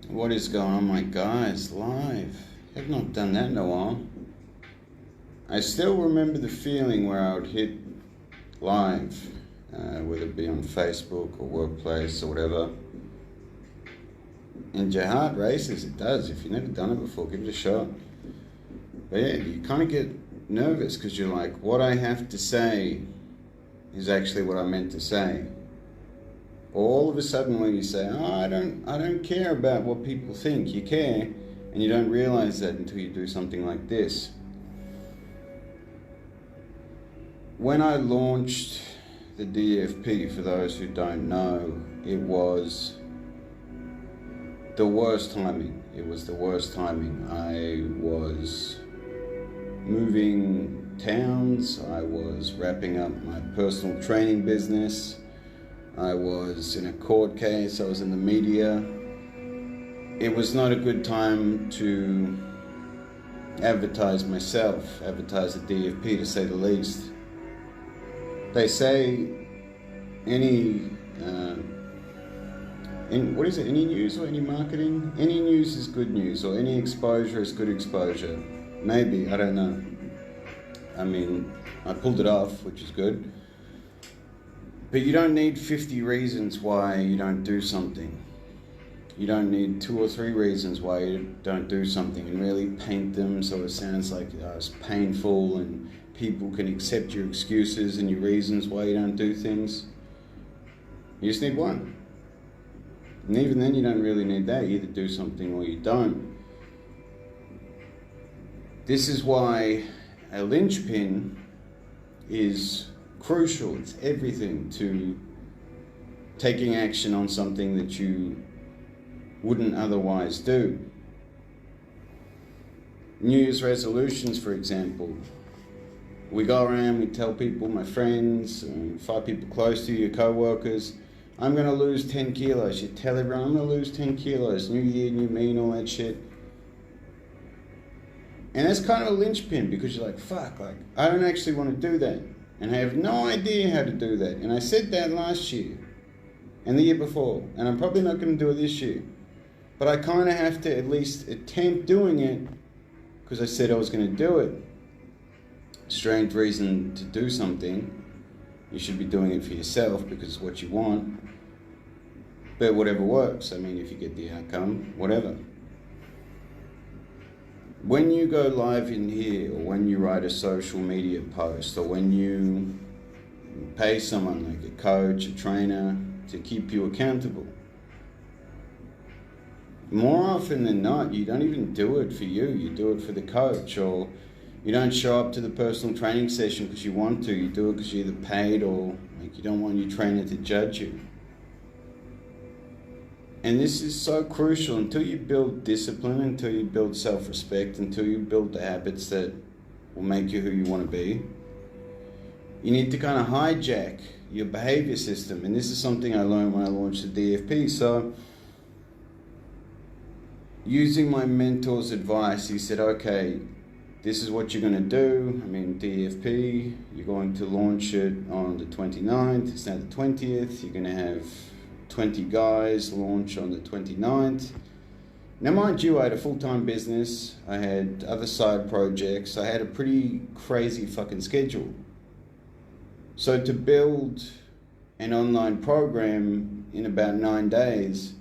What is going on, my guys? Live. Have not done that in a while. I still remember the feeling where I would hit live, whether it be on Facebook or workplace or whatever. And your heart races, it does. If you've never done it before, give it a shot. But yeah, you kind of get nervous because you're like, what I have to say is actually what I meant to say. All of a sudden when you say, oh, I don't care about what people think, you care, and you don't realize that until you do something like this. When I launched the DFP, for those who don't know, it was the worst timing. It was the worst timing. I was moving towns, I was wrapping up my personal training business, I was in a court case, I was in the media. It was not a good time to advertise myself, advertise the DFP, to say the least. They say any news or any marketing? Any news is good news, or any exposure is good exposure. Maybe, I don't know. I mean, I pulled it off, which is good. But you don't need 50 reasons why you don't do something. You don't need 2 or 3 reasons why you don't do something and really paint them so it sounds like it's painful and people can accept your excuses and your reasons why you don't do things. You just need one. And even then you don't really need that. You either do something or you don't. This is why a Lynch Pin is crucial. It's everything to taking action on something that you wouldn't otherwise do. New Year's resolutions, for example. We go around, we tell people, my friends, 5 people close to you, your co-workers, I'm going to lose 10 kilos. You tell everyone, I'm going to lose 10 kilos. New year, new me, and all that shit. And that's kind of a linchpin because you're like, fuck, I don't actually want to do that. And I have no idea how to do that. And I said that last year and the year before. And I'm probably not going to do it this year. But I kind of have to at least attempt doing it because I said I was going to do it. Strange reason to do something. You should be doing it for yourself because it's what you want. But whatever works. I mean, if you get the outcome, whatever. When you go live in here, or when you write a social media post, or when you pay someone like a coach, a trainer, to keep you accountable, more often than not, you don't even do it for you. You do it for the coach, or you don't show up to the personal training session because you want to. You do it because you're either paid or like you don't want your trainer to judge you. And this is so crucial. Until you build discipline, until you build self-respect, until you build the habits that will make you who you want to be, you need to kind of hijack your behavior system. And this is something I learned when I launched the DFP. So using my mentor's advice, he said, okay, this is what you're going to do. I mean, DFP, you're going to launch it on the 29th. It's now the 20th. You're going to have 20 guys launch on the 29th. Now, mind you, I had a full-time business. I had other side projects. I had a pretty crazy fucking schedule. So to build an online program in about 9 days,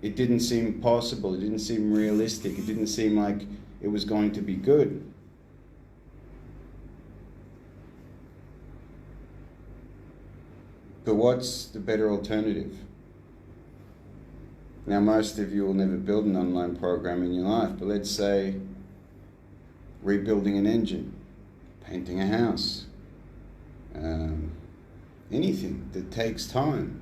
it didn't seem possible. It didn't seem realistic. It didn't seem like it was going to be good. But what's the better alternative? Now, most of you will never build an online program in your life, but let's say rebuilding an engine, painting a house, anything that takes time.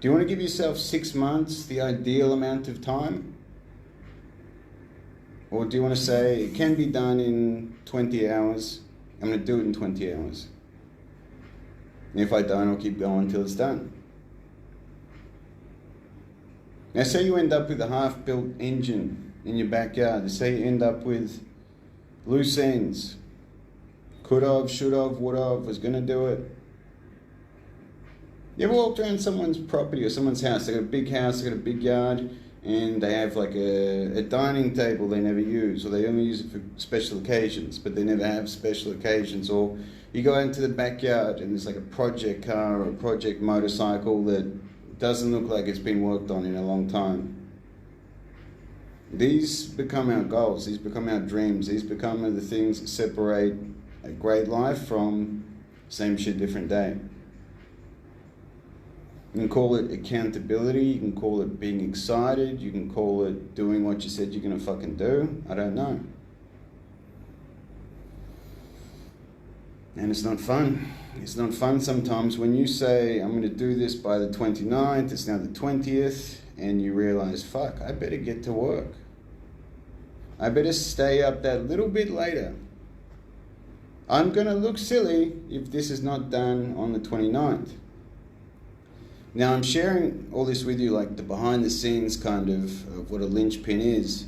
Do you want to give yourself 6 months, the ideal amount of time? Or do you want to say, it can be done in 20 hours, I'm going to do it in 20 hours. And if I don't, I'll keep going until it's done. Now say you end up with a half-built engine in your backyard. Say you end up with loose ends. Could have, should have, would have, was going to do it. You ever walked around someone's property or someone's house? They got a big house, they got a big yard, and they have like a dining table they never use, or they only use it for special occasions, but they never have special occasions. Or you go into the backyard and there's like a project car or a project motorcycle that doesn't look like it's been worked on in a long time. These become our goals, these become our dreams, these become the things that separate a great life from same shit, different day. You can call it accountability, you can call it being excited, you can call it doing what you said you're going to fucking do. I don't know. And it's not fun. It's not fun sometimes when you say, I'm going to do this by the 29th, it's now the 20th, and you realize, fuck, I better get to work. I better stay up that little bit later. I'm going to look silly if this is not done on the 29th. Now, I'm sharing all this with you, like the behind the scenes kind of what a Lynch Pin is.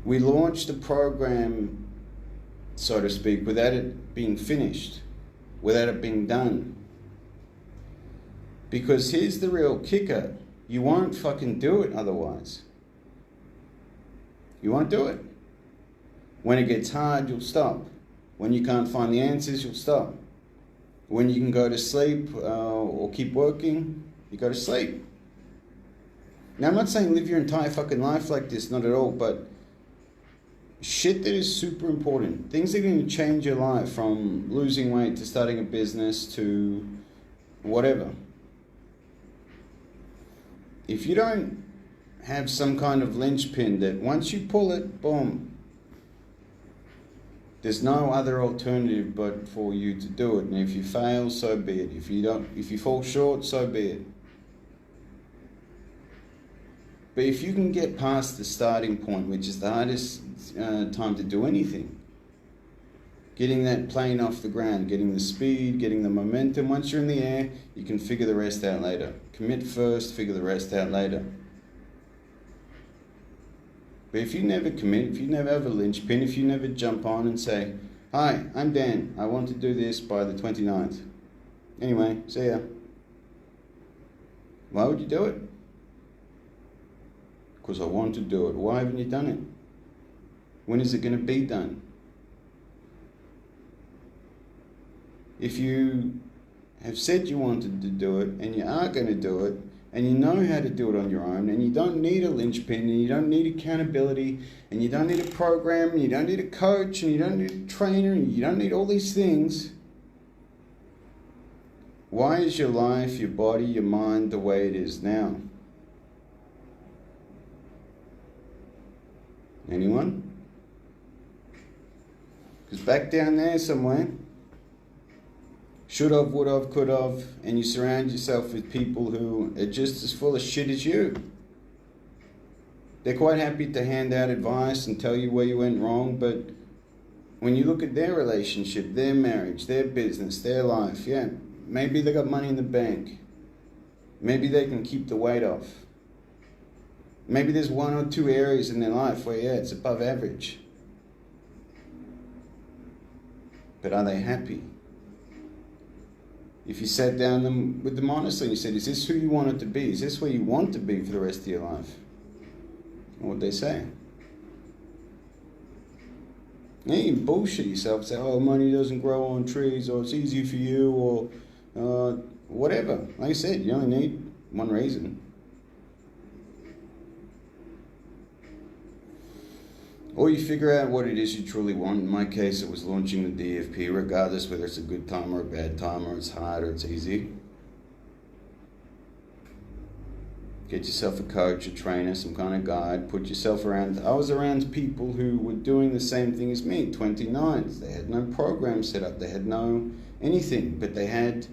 We launched a program, so to speak, without it being finished, without it being done. Because here's the real kicker. You won't fucking do it otherwise. You won't do it. When it gets hard, you'll stop. When you can't find the answers, you'll stop. When you can go to sleep or keep working, you go to sleep. Now, I'm not saying live your entire fucking life like this, not at all, but shit that is super important. Things that are going to change your life, from losing weight to starting a business to whatever. If you don't have some kind of linchpin that once you pull it, boom, there's no other alternative but for you to do it. And if you fail, so be it. If you fall short, so be it. But if you can get past the starting point, which is the hardest time to do anything, getting that plane off the ground, getting the speed, getting the momentum, once you're in the air, you can figure the rest out later. Commit first, figure the rest out later. But if you never commit, if you never have a linchpin, if you never jump on and say, hi, I'm Dan, I want to do this by the 29th. Anyway, see ya. Why would you do it? Because I want to do it. Why haven't you done it? When is it going to be done? If you have said you wanted to do it and you are going to do it, and you know how to do it on your own, and you don't need a linchpin, and you don't need accountability, and you don't need a program, and you don't need a coach, and you don't need a trainer, and you don't need all these things, why is your life, your body, your mind the way it is now? Anyone? Because back down there somewhere, should have, would have, could have, and you surround yourself with people who are just as full of shit as you. They're quite happy to hand out advice and tell you where you went wrong, but when you look at their relationship, their marriage, their business, their life, yeah, maybe they got money in the bank. Maybe they can keep the weight off. Maybe there's one or two areas in their life where, yeah, it's above average. But are they happy? If you sat down with them honestly and you said, is this who you want it to be? Is this where you want to be for the rest of your life? What would they say? Yeah, you can bullshit yourself, say, oh, money doesn't grow on trees, or it's easy for you, or whatever. Like I said, you only need one reason. Or you figure out what it is you truly want. In my case, it was launching the DFP, regardless whether it's a good time or a bad time, or it's hard or it's easy. Get yourself a coach, a trainer, some kind of guide. Put yourself around. I was around people who were doing the same thing as me, 29s. They had no program set up. They had no anything, but they had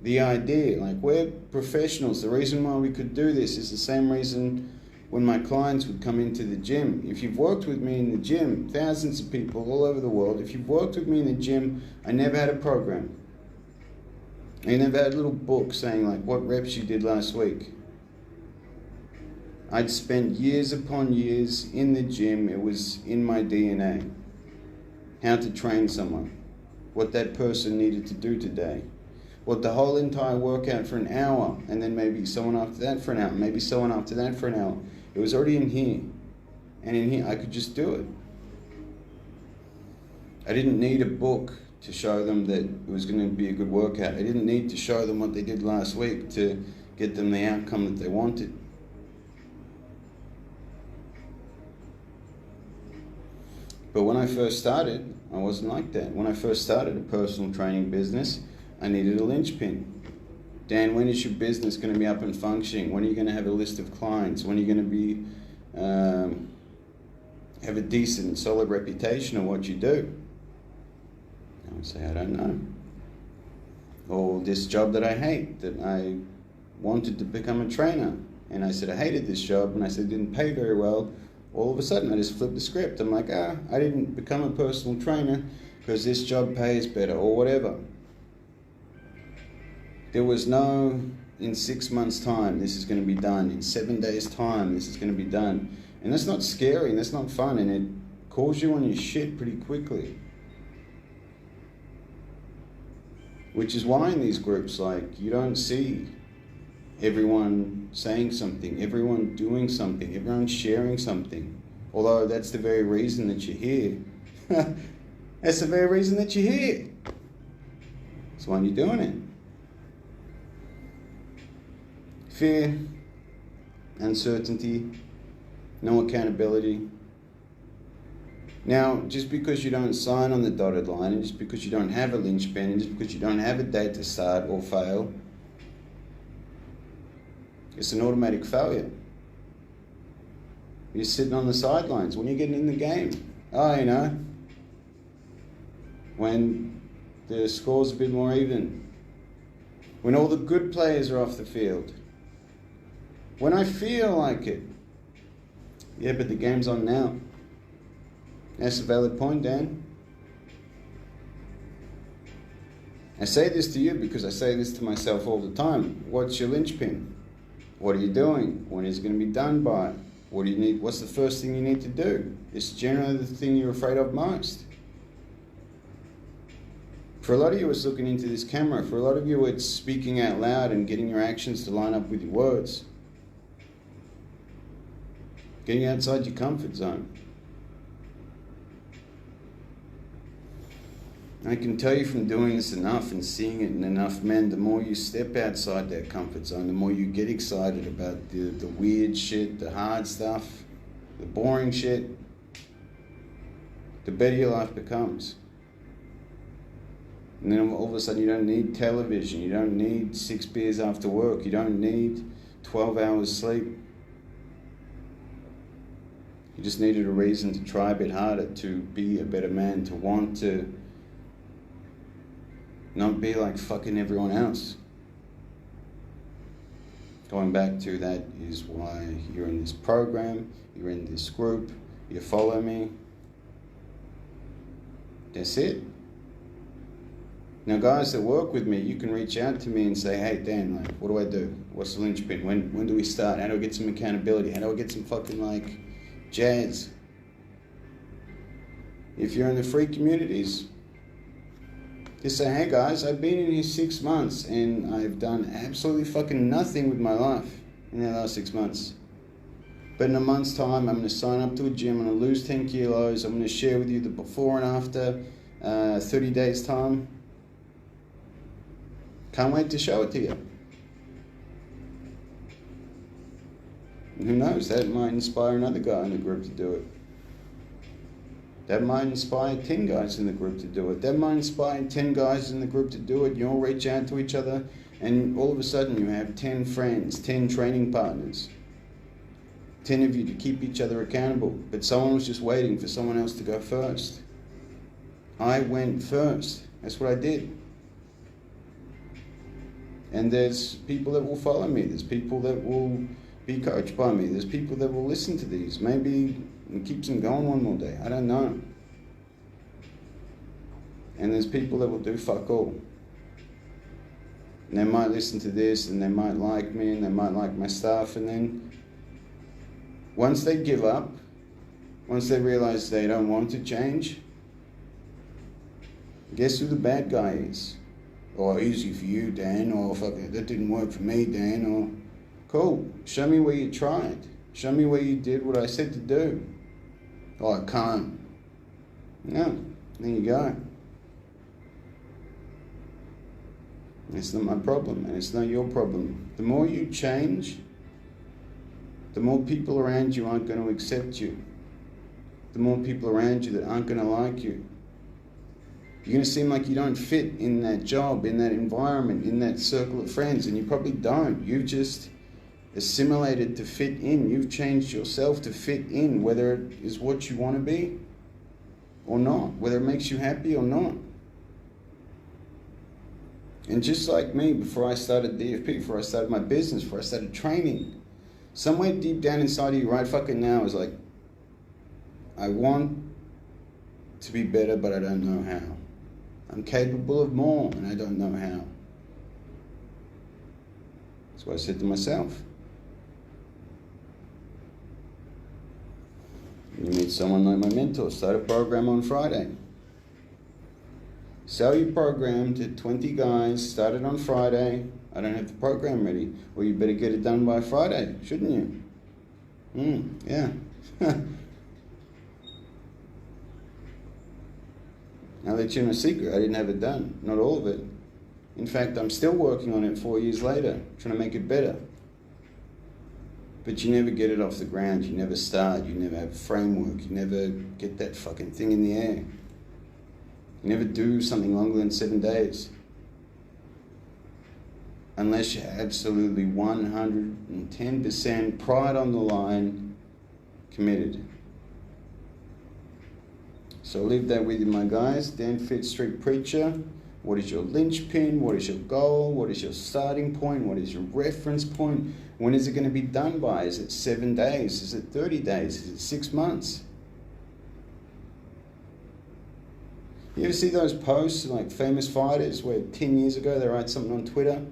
the idea. Like, we're professionals. The reason why we could do this is the same reason when my clients would come into the gym. If you've worked with me in the gym, thousands of people all over the world, if you've worked with me in the gym, I never had a program. I never had a little book saying like what reps you did last week. I'd spent years upon years in the gym. It was in my DNA. How to train someone, what that person needed to do today, Well, the whole entire workout for an hour, and then maybe someone after that for an hour, maybe someone after that for an hour. It was already in here. And in here, I could just do it. I didn't need a book to show them that it was going to be a good workout. I didn't need to show them what they did last week to get them the outcome that they wanted. But when I first started, I wasn't like that. When I first started a personal training business, I needed a Lynch Pin. Dan, when is your business going to be up and functioning? When are you going to have a list of clients? When are you going to be have a decent, solid reputation of what you do? I would say, I don't know. Or this job that I hate, that I wanted to become a trainer. And I said, I hated this job, and I said, it didn't pay very well. All of a sudden, I just flipped the script. I'm like, I didn't become a personal trainer because this job pays better, or whatever. There was no, in 6 months' time, this is going to be done. In 7 days' time, this is going to be done. And that's not scary, and that's not fun, and it calls you on your shit pretty quickly. Which is why in these groups, like, you don't see everyone saying something, everyone doing something, everyone sharing something. Although that's the very reason that you're here. That's the very reason that you're here. That's why you're doing it. Fear, uncertainty, no accountability. Now, just because you don't sign on the dotted line, and just because you don't have a Lynch Pin, and just because you don't have a date to start or fail, it's an automatic failure. You're sitting on the sidelines. When you're getting in the game, when the score's a bit more even, when all the good players are off the field, when I feel like it. Yeah, but the game's on now. That's a valid point, Dan. I say this to you because I say this to myself all the time. What's your Lynch Pin? What are you doing? When is it going to be done by? What do you need? What's the first thing you need to do? It's generally the thing you're afraid of most. For a lot of you, it's looking into this camera. For a lot of you, it's speaking out loud and getting your actions to line up with your words. Getting outside your comfort zone. I can tell you from doing this enough and seeing it in enough men, the more you step outside that comfort zone, the more you get excited about the weird shit, the hard stuff, the boring shit, the better your life becomes. And then all of a sudden you don't need television, you don't need 6 beers after work, you don't need 12 hours sleep. You just needed a reason to try a bit harder, to be a better man, to want to not be like fucking everyone else. Going back to that is why you're in this program, you're in this group, you follow me. That's it. Now guys that work with me, you can reach out to me and say, hey Dan, like, what do I do? What's the Lynch Pin? When do we start? How do I get some accountability? How do I get some fucking like jazz? If you're in the free communities, just say, hey guys, I've been in here 6 months and I've done absolutely fucking nothing with my life in the last 6 months. But in a month's time, I'm going to sign up to a gym, I'm going to lose 10 kilos, I'm going to share with you the before and after, 30 days time. Can't wait to show it to you. And who knows, that might inspire another guy in the group to do it. That might inspire 10 guys in the group to do it. That might inspire 10 guys in the group to do it. You all reach out to each other and all of a sudden you have 10 friends, 10 training partners. 10 of you to keep each other accountable. But someone was just waiting for someone else to go first. I went first. That's what I did. And there's people that will follow me. There's people that will be coached by me. There's people that will listen to these. Maybe it keeps them going one more day. I don't know. And there's people that will do fuck all. And they might listen to this and they might like me and they might like my stuff, and then once they give up, once they realize they don't want to change, guess who the bad guy is? Or easy for you, Dan, or fuck it, that didn't work for me, Dan, or cool, show me where you tried. Show me where you did what I said to do. Oh, I can't. No, there you go. It's not my problem, and it's not your problem. The more you change, the more people around you aren't going to accept you. The more people around you that aren't going to like you. You're going to seem like you don't fit in that job, in that environment, in that circle of friends, and you probably don't. You've just assimilated to fit in. You've changed yourself to fit in, whether it is what you want to be or not, whether it makes you happy or not. And just like me, before I started DFP, before I started my business, before I started training, somewhere deep down inside of you right fucking now is like, I want to be better, but I don't know how. I'm capable of more, and I don't know how. That's what I said to myself. You meet someone like my mentor, start a program on Friday. Sell your program to 20 guys, start it on Friday. I don't have the program ready. Well, you better get it done by Friday, shouldn't you? Yeah. I'll let you in a secret, I didn't have it done, not all of it. In fact, I'm still working on it 4 years later, trying to make it better. But you never get it off the ground, you never start, you never have a framework, you never get that fucking thing in the air. You never do something longer than 7 days. Unless you're absolutely 110% pride on the line, committed. So I'll leave that with you, my guys. Dan Fit Street Preacher. What is your Lynch Pin? What is your goal? What is your starting point? What is your reference point? When is it going to be done by? Is it 7 days? Is it 30 days? Is it 6 months? You ever see those posts, like famous fighters, where 10 years ago they write something on Twitter?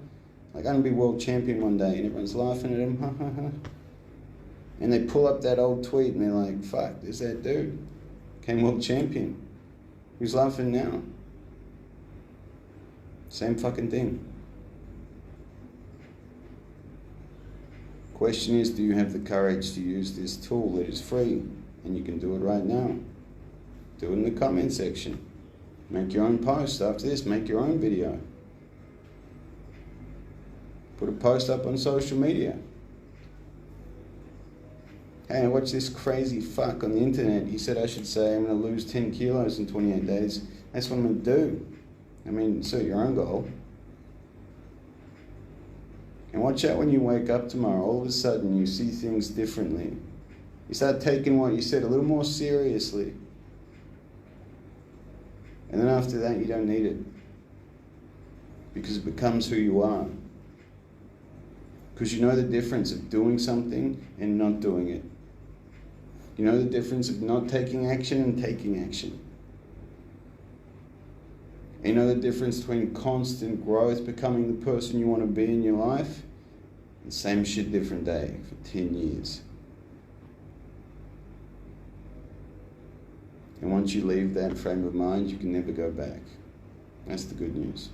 Like, I'm going to be world champion one day, and everyone's laughing at them, ha ha ha. And they pull up that old tweet, and they're like, fuck, there's that dude. Became world champion. Who's laughing now? Same fucking thing. Question is, do you have the courage to use this tool that is free? And you can do it right now. Do it in the comment section. Make your own post after this. Make your own video. Put a post up on social media. Hey, I watched this crazy fuck on the internet. He said I should say I'm going to lose 10 kilos in 28 days. That's what I'm going to do. I mean, set your own goal. And watch out when you wake up tomorrow. All of a sudden, you see things differently. You start taking what you said a little more seriously. And then after that, you don't need it. Because it becomes who you are. Because you know the difference of doing something and not doing it. You know the difference of not taking action and taking action. And you know the difference between constant growth, becoming the person you want to be in your life, and same shit, different day for 10 years. And once you leave that frame of mind, you can never go back. That's the good news.